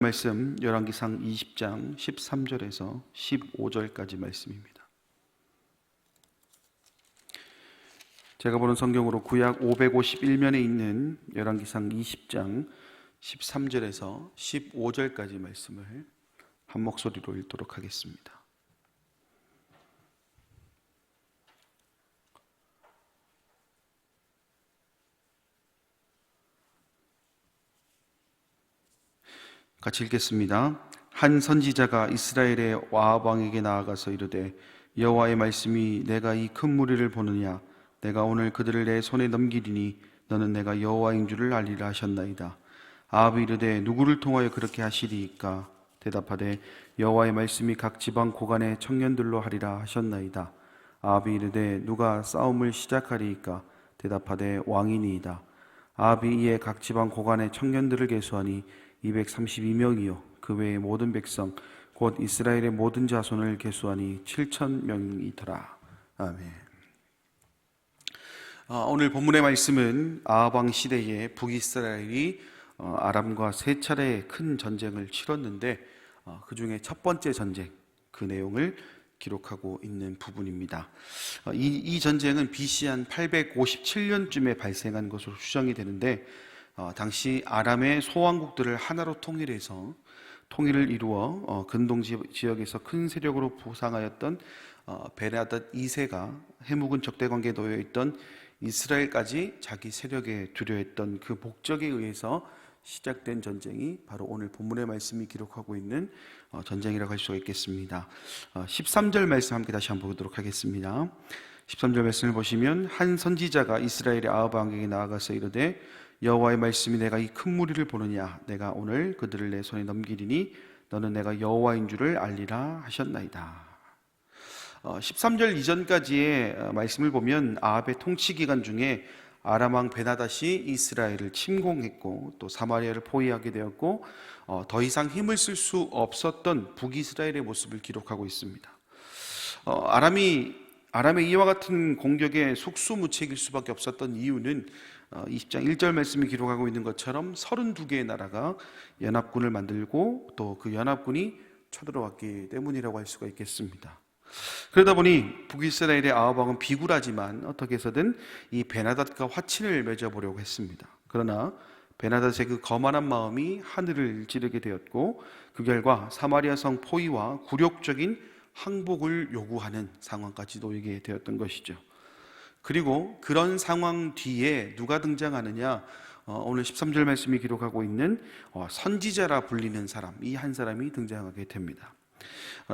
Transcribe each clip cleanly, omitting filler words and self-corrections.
말씀 열왕기상 20장 13절에서 15절까지 말씀입니다. 제가 보는 성경으로 구약 551면에 있는 열왕기상 20장 13절에서 15절까지 말씀을 한 목소리로 읽도록 하겠습니다. 같이 읽겠습니다. 한 선지자가 이스라엘의 아합 왕에게 나아가서 이르되 여호와의 말씀이 내가 이 큰 무리를 보느냐 내가 오늘 그들을 내 손에 넘기리니 너는 내가 여호와인 줄을 알리라 하셨나이다. 아합이 이르되 누구를 통하여 그렇게 하시리이까? 대답하되 여호와의 말씀이 각 지방 고관의 청년들로 하리라 하셨나이다. 아합이 이르되 누가 싸움을 시작하리이까? 대답하되 왕이니이다. 아합이 이에 각 지방 고관의 청년들을 계수하니 232명이요 그 외의 모든 백성 곧 이스라엘의 모든 자손을 계수하니 7,000명이더라. 아멘. 오늘 본문의 말씀은 아합 왕 시대에 북이스라엘이 아람과 세 차례의 큰 전쟁을 치렀는데 그 중에 첫 번째 전쟁, 그 내용을 기록하고 있는 부분입니다. 이 전쟁은 BC 한 857년쯤에 발생한 것으로 추정이 되는데 당시 아람의 소왕국들을 하나로 통일해서 통일을 이루어 근동 지역에서 큰 세력으로 부상하였던 베나닷 2세가 해묵은 적대관계에 놓여 있던 이스라엘까지 자기 세력에 두려했던 그 목적에 의해서 시작된 전쟁이 바로 오늘 본문의 말씀이 기록하고 있는 전쟁이라고 할 수가 있겠습니다. 13절 말씀 함께 다시 한번 보도록 하겠습니다. 13절 말씀을 보시면 한 선지자가 이스라엘의 아합 왕에게 나아가서 이르되 여호와의 말씀이 내가 이 큰 무리를 보느냐 내가 오늘 그들을 내 손에 넘기리니 너는 내가 여호와인 줄을 알리라 하셨나이다. 13절 이전까지의 말씀을 보면 아합의 통치 기간 중에 아람 왕 베나닷이 이스라엘을 침공했고 또 사마리아를 포위하게 되었고 더 이상 힘을 쓸 수 없었던 북이스라엘의 모습을 기록하고 있습니다. 아람의 이와 같은 공격에 속수무책일 수밖에 없었던 이유는 20장 1절 말씀이 기록하고 있는 것처럼 32개의 나라가 연합군을 만들고 또 그 연합군이 쳐들어왔기 때문이라고 할 수가 있겠습니다. 그러다 보니 북이스라엘의 아합 왕은 비굴하지만 어떻게 해서든 이 베나닷과 화친을 맺어보려고 했습니다. 그러나 베나닷의 그 거만한 마음이 하늘을 찌르게 되었고 그 결과 사마리아 성 포위와 굴욕적인 항복을 요구하는 상황까지 놓이게 되었던 것이죠. 그리고 그런 상황 뒤에 누가 등장하느냐, 오늘 13절 말씀이 기록하고 있는 선지자라 불리는 사람, 이 한 사람이 등장하게 됩니다.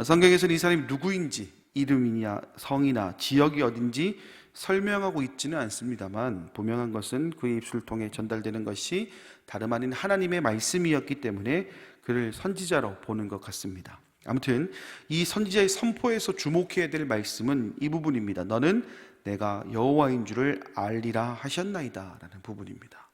성경에서는 이 사람이 누구인지 이름이냐 성이나 지역이 어딘지 설명하고 있지는 않습니다만 분명한 것은 그의 입술을 통해 전달되는 것이 다름 아닌 하나님의 말씀이었기 때문에 그를 선지자로 보는 것 같습니다. 아무튼 이 선지자의 선포에서 주목해야 될 말씀은 이 부분입니다. 너는 내가 여호와인 줄을 알리라 하셨나이다 라는 부분입니다.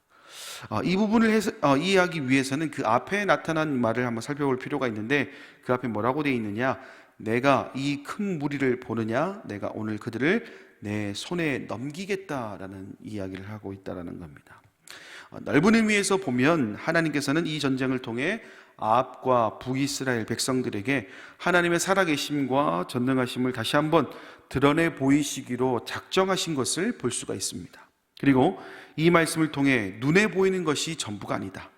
이 부분을 이해하기 위해서는 그 앞에 나타난 말을 한번 살펴볼 필요가 있는데 그 앞에 뭐라고 되어 있느냐, 내가 이 큰 무리를 보느냐 내가 오늘 그들을 내 손에 넘기겠다라는 이야기를 하고 있다는 겁니다. 넓은 의미에서 보면 하나님께서는 이 전쟁을 통해 아합과 북이스라엘 백성들에게 하나님의 살아계심과 전능하심을 다시 한번 드러내 보이시기로 작정하신 것을 볼 수가 있습니다. 그리고 이 말씀을 통해 눈에 보이는 것이 전부가 아니다.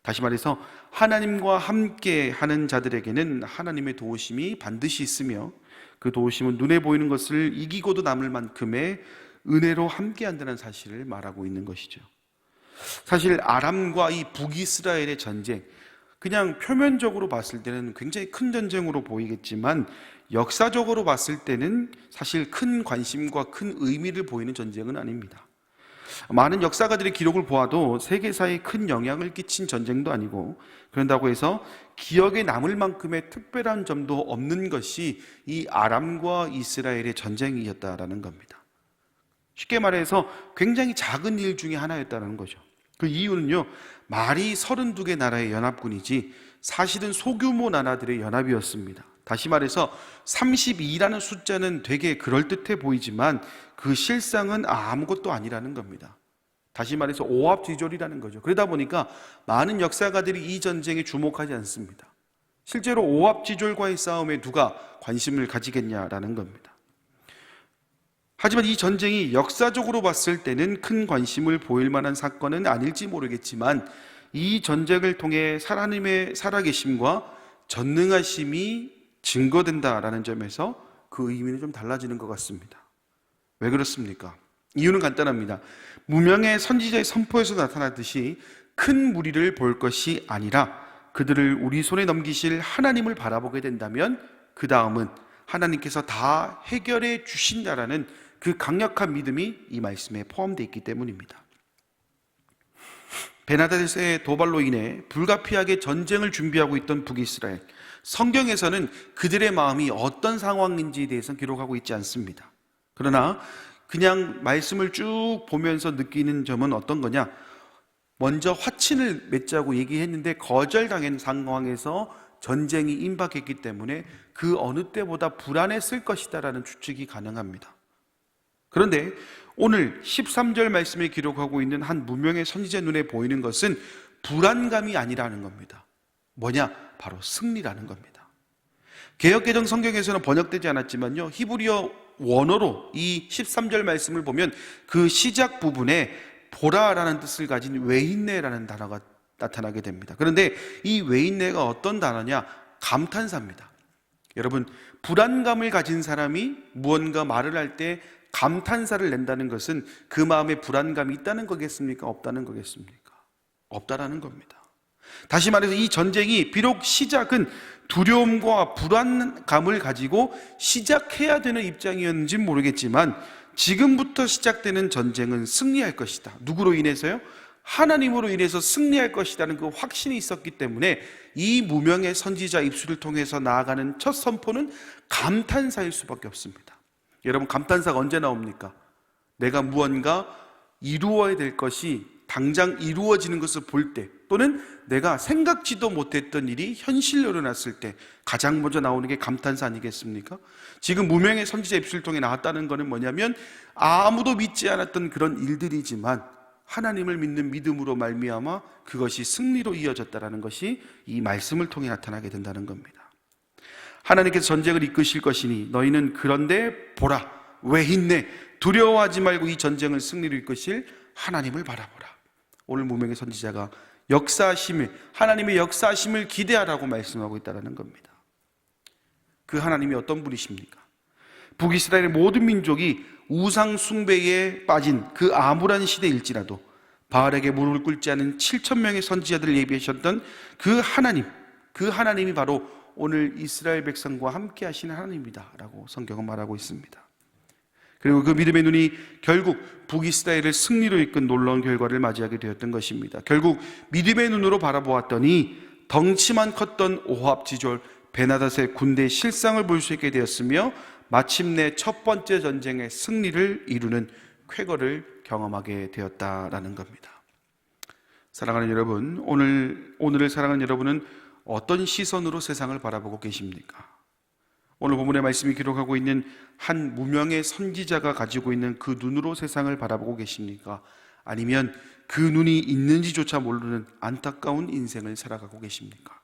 다시 말해서 하나님과 함께 하는 자들에게는 하나님의 도우심이 반드시 있으며 그 도우심은 눈에 보이는 것을 이기고도 남을 만큼의 은혜로 함께 한다는 사실을 말하고 있는 것이죠. 사실 아람과 이 북이스라엘의 전쟁, 그냥 표면적으로 봤을 때는 굉장히 큰 전쟁으로 보이겠지만 역사적으로 봤을 때는 사실 큰 관심과 큰 의미를 보이는 전쟁은 아닙니다. 많은 역사가들의 기록을 보아도 세계사에 큰 영향을 끼친 전쟁도 아니고 그런다고 해서 기억에 남을 만큼의 특별한 점도 없는 것이 이 아람과 이스라엘의 전쟁이었다라는 겁니다. 쉽게 말해서 굉장히 작은 일 중에 하나였다는 거죠. 그 이유는요, 말이 32개 나라의 연합군이지 사실은 소규모 나라들의 연합이었습니다. 다시 말해서 32라는 숫자는 되게 그럴듯해 보이지만 그 실상은 아무것도 아니라는 겁니다. 다시 말해서 오합지졸이라는 거죠. 그러다 보니까 많은 역사가들이 이 전쟁에 주목하지 않습니다. 실제로 오합지졸과의 싸움에 누가 관심을 가지겠냐라는 겁니다. 하지만 이 전쟁이 역사적으로 봤을 때는 큰 관심을 보일 만한 사건은 아닐지 모르겠지만 이 전쟁을 통해 하나님의 살아계심과 전능하심이 증거된다라는 점에서 그 의미는 좀 달라지는 것 같습니다. 왜 그렇습니까? 이유는 간단합니다. 무명의 선지자의 선포에서 나타났듯이 큰 무리를 볼 것이 아니라 그들을 우리 손에 넘기실 하나님을 바라보게 된다면 그 다음은 하나님께서 다 해결해 주신다라는 그 강력한 믿음이 이 말씀에 포함되어 있기 때문입니다. 베나다셋의 도발로 인해 불가피하게 전쟁을 준비하고 있던 북이스라엘, 성경에서는 그들의 마음이 어떤 상황인지에 대해서 기록하고 있지 않습니다. 그러나 그냥 말씀을 쭉 보면서 느끼는 점은 어떤 거냐? 먼저 화친을 맺자고 얘기했는데 거절당한 상황에서 전쟁이 임박했기 때문에 그 어느 때보다 불안했을 것이다라는 추측이 가능합니다. 그런데 오늘 13절 말씀에 기록하고 있는 한 무명의 선지자 눈에 보이는 것은 불안감이 아니라는 겁니다. 뭐냐? 바로 승리라는 겁니다. 개역개정 성경에서는 번역되지 않았지만요, 히브리어 원어로 이 13절 말씀을 보면 그 시작 부분에 보라라는 뜻을 가진 웨인네라는 단어가 나타나게 됩니다. 그런데 이 웨인네가 어떤 단어냐? 감탄사입니다. 여러분, 불안감을 가진 사람이 무언가 말을 할 때 감탄사를 낸다는 것은 그 마음에 불안감이 있다는 거겠습니까? 없다는 거겠습니까? 없다라는 겁니다. 다시 말해서 이 전쟁이 비록 시작은 두려움과 불안감을 가지고 시작해야 되는 입장이었는지는 모르겠지만 지금부터 시작되는 전쟁은 승리할 것이다. 누구로 인해서요? 하나님으로 인해서 승리할 것이라는 그 확신이 있었기 때문에 이 무명의 선지자 입술을 통해서 나아가는 첫 선포는 감탄사일 수밖에 없습니다. 여러분, 감탄사가 언제 나옵니까? 내가 무언가 이루어야 될 것이 당장 이루어지는 것을 볼 때, 또는 내가 생각지도 못했던 일이 현실로 일어났을 때 가장 먼저 나오는 게 감탄사 아니겠습니까? 지금 무명의 선지자 입술을 통해 나왔다는 것은 뭐냐면 아무도 믿지 않았던 그런 일들이지만 하나님을 믿는 믿음으로 말미암아 그것이 승리로 이어졌다는 것이 이 말씀을 통해 나타나게 된다는 겁니다. 하나님께서 전쟁을 이끄실 것이니 너희는 그런데 보라, 왜 있네, 두려워하지 말고 이 전쟁을 승리로 이끄실 하나님을 바라보라. 오늘 무명의 선지자가 역사하심을, 하나님의 역사하심을 기대하라고 말씀하고 있다는 겁니다. 그 하나님이 어떤 분이십니까? 북이스라엘의 모든 민족이 우상 숭배에 빠진 그 암울한 시대일지라도 바알에게 무릎을 꿇지 않은 7,000명의 선지자들을 예비하셨던 그 하나님, 그 하나님이 바로 오늘 이스라엘 백성과 함께 하시는 하나님이다 라고 성경은 말하고 있습니다. 그리고 그 믿음의 눈이 결국 북이스라엘을 승리로 이끈 놀라운 결과를 맞이하게 되었던 것입니다. 결국 믿음의 눈으로 바라보았더니 덩치만 컸던 오합지졸 베나닷의 군대의 실상을 볼 수 있게 되었으며 마침내 첫 번째 전쟁의 승리를 이루는 쾌거를 경험하게 되었다라는 겁니다. 사랑하는 여러분, 오늘을 사랑하는 여러분은 어떤 시선으로 세상을 바라보고 계십니까? 오늘 본문의 말씀이 기록하고 있는 한 무명의 선지자가 가지고 있는 그 눈으로 세상을 바라보고 계십니까? 아니면 그 눈이 있는지조차 모르는 안타까운 인생을 살아가고 계십니까?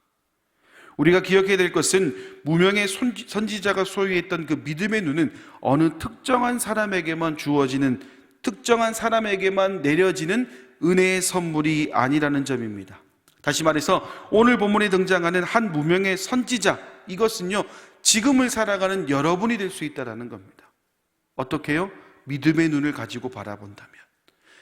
우리가 기억해야 될 것은 무명의 선지자가 소유했던 그 믿음의 눈은 어느 특정한 사람에게만 주어지는, 특정한 사람에게만 내려지는 은혜의 선물이 아니라는 점입니다. 다시 말해서 오늘 본문에 등장하는 한 무명의 선지자, 이것은요 지금을 살아가는 여러분이 될 수 있다는 겁니다. 어떻게요? 믿음의 눈을 가지고 바라본다면,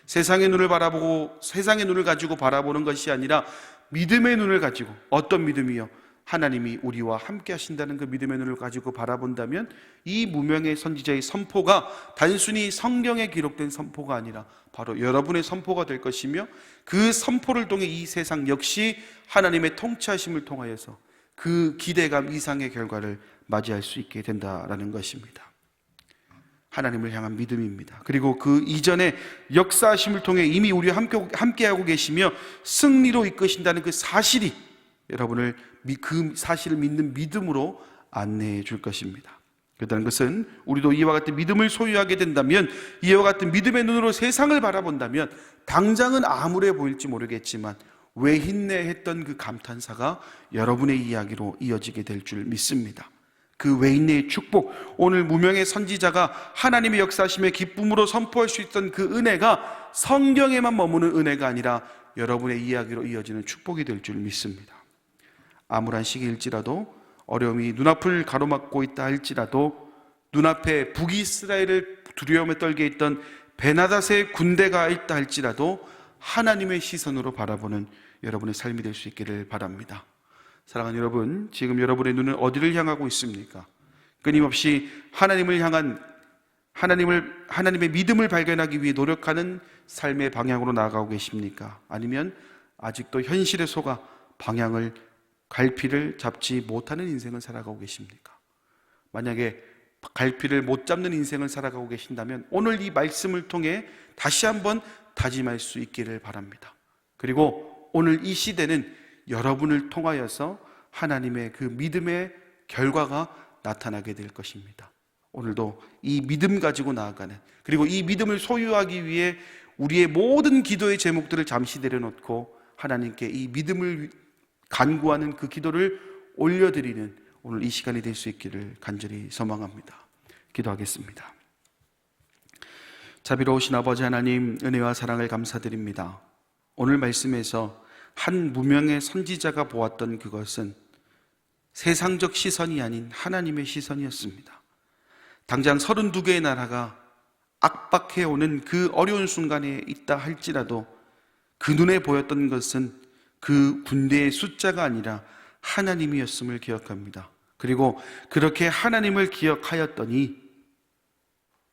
세상의 눈을 바라보고 세상의 눈을 가지고 바라보는 것이 아니라 믿음의 눈을 가지고, 어떤 믿음이요? 하나님이 우리와 함께 하신다는 그 믿음의 눈을 가지고 바라본다면 이 무명의 선지자의 선포가 단순히 성경에 기록된 선포가 아니라 바로 여러분의 선포가 될 것이며, 그 선포를 통해 이 세상 역시 하나님의 통치하심을 통하여서 그 기대감 이상의 결과를 맞이할 수 있게 된다라는 것입니다. 하나님을 향한 믿음입니다. 그리고 그 이전에 역사하심을 통해 이미 우리와 함께하고 계시며 승리로 이끄신다는 그 사실이 여러분을 그 사실을 믿는 믿음으로 안내해 줄 것입니다. 그렇다는 것은 우리도 이와 같은 믿음을 소유하게 된다면, 이와 같은 믿음의 눈으로 세상을 바라본다면 당장은 암울해 보일지 모르겠지만 왜 힘내 했던 그 감탄사가 여러분의 이야기로 이어지게 될 줄 믿습니다. 그 외인의 축복, 오늘 무명의 선지자가 하나님의 역사하심의 기쁨으로 선포할 수 있던 그 은혜가 성경에만 머무는 은혜가 아니라 여러분의 이야기로 이어지는 축복이 될 줄 믿습니다. 암울한 시기일지라도, 어려움이 눈앞을 가로막고 있다 할지라도, 눈앞에 북이스라엘을 두려움에 떨게 있던 베나닷의 군대가 있다 할지라도 하나님의 시선으로 바라보는 여러분의 삶이 될 수 있기를 바랍니다. 사랑하는 여러분, 지금 여러분의 눈은 어디를 향하고 있습니까? 끊임없이 하나님을 향한 하나님의 믿음을 발견하기 위해 노력하는 삶의 방향으로 나아가고 계십니까? 아니면 아직도 현실에 속아 방향을, 갈피를 잡지 못하는 인생을 살아가고 계십니까? 만약에 갈피를 못 잡는 인생을 살아가고 계신다면 오늘 이 말씀을 통해 다시 한번 다짐할 수 있기를 바랍니다. 그리고 오늘 이 시대는 여러분을 통하여서 하나님의 그 믿음의 결과가 나타나게 될 것입니다. 오늘도 이 믿음 가지고 나아가는, 그리고 이 믿음을 소유하기 위해 우리의 모든 기도의 제목들을 잠시 내려놓고 하나님께 이 믿음을 간구하는 그 기도를 올려드리는 오늘 이 시간이 될 수 있기를 간절히 소망합니다. 기도하겠습니다. 자비로우신 아버지 하나님, 은혜와 사랑을 감사드립니다. 오늘 말씀에서 한 무명의 선지자가 보았던 그것은 세상적 시선이 아닌 하나님의 시선이었습니다. 당장 32개의 나라가 압박해오는 그 어려운 순간에 있다 할지라도 그 눈에 보였던 것은 그 군대의 숫자가 아니라 하나님이었음을 기억합니다. 그리고 그렇게 하나님을 기억하였더니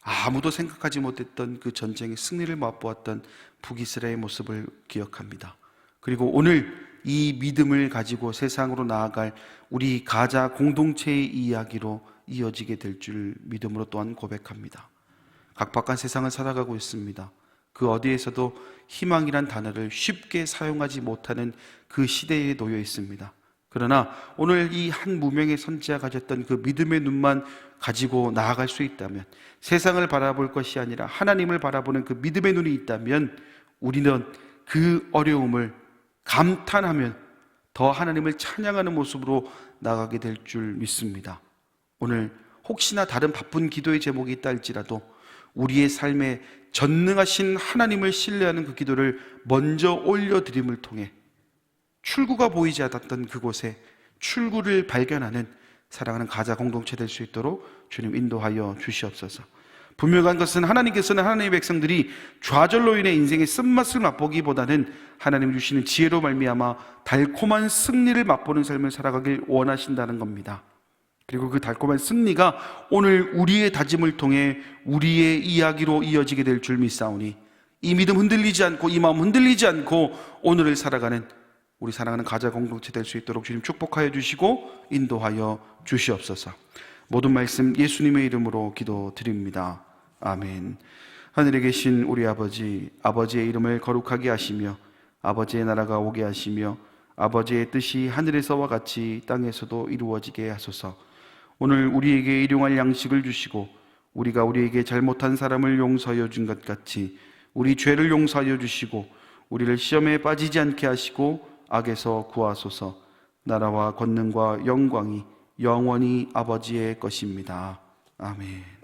아무도 생각하지 못했던 그 전쟁의 승리를 맛보았던 북이스라엘의 모습을 기억합니다. 그리고 오늘 이 믿음을 가지고 세상으로 나아갈 우리 가자 공동체의 이야기로 이어지게 될 줄 믿음으로 또한 고백합니다. 각박한 세상을 살아가고 있습니다. 그 어디에서도 희망이란 단어를 쉽게 사용하지 못하는 그 시대에 놓여 있습니다. 그러나 오늘 이 한 무명의 선지자가 가졌던 그 믿음의 눈만 가지고 나아갈 수 있다면, 세상을 바라볼 것이 아니라 하나님을 바라보는 그 믿음의 눈이 있다면 우리는 그 어려움을 감탄하면 더 하나님을 찬양하는 모습으로 나가게 될 줄 믿습니다. 오늘 혹시나 다른 바쁜 기도의 제목이 있다 할지라도 우리의 삶에 전능하신 하나님을 신뢰하는 그 기도를 먼저 올려드림을 통해 출구가 보이지 않았던 그곳에 출구를 발견하는 사랑하는 가자 공동체 될 수 있도록 주님 인도하여 주시옵소서. 분명한 것은 하나님께서는 하나님의 백성들이 좌절로 인해 인생의 쓴맛을 맛보기보다는 하나님 주시는 지혜로 말미암아 달콤한 승리를 맛보는 삶을 살아가길 원하신다는 겁니다. 그리고 그 달콤한 승리가 오늘 우리의 다짐을 통해 우리의 이야기로 이어지게 될 줄 믿사오니 이 믿음 흔들리지 않고, 이 마음 흔들리지 않고 오늘을 살아가는 우리 사랑하는 가자 공동체 될 수 있도록 주님 축복하여 주시고 인도하여 주시옵소서. 모든 말씀 예수님의 이름으로 기도드립니다. 아멘. 하늘에 계신 우리 아버지, 아버지의 이름을 거룩하게 하시며 아버지의 나라가 오게 하시며 아버지의 뜻이 하늘에서와 같이 땅에서도 이루어지게 하소서. 오늘 우리에게 일용할 양식을 주시고 우리가 우리에게 잘못한 사람을 용서하여 준 것 같이 우리 죄를 용서하여 주시고 우리를 시험에 빠지지 않게 하시고 악에서 구하소서. 나라와 권능과 영광이 영원히 아버지의 것입니다. 아멘.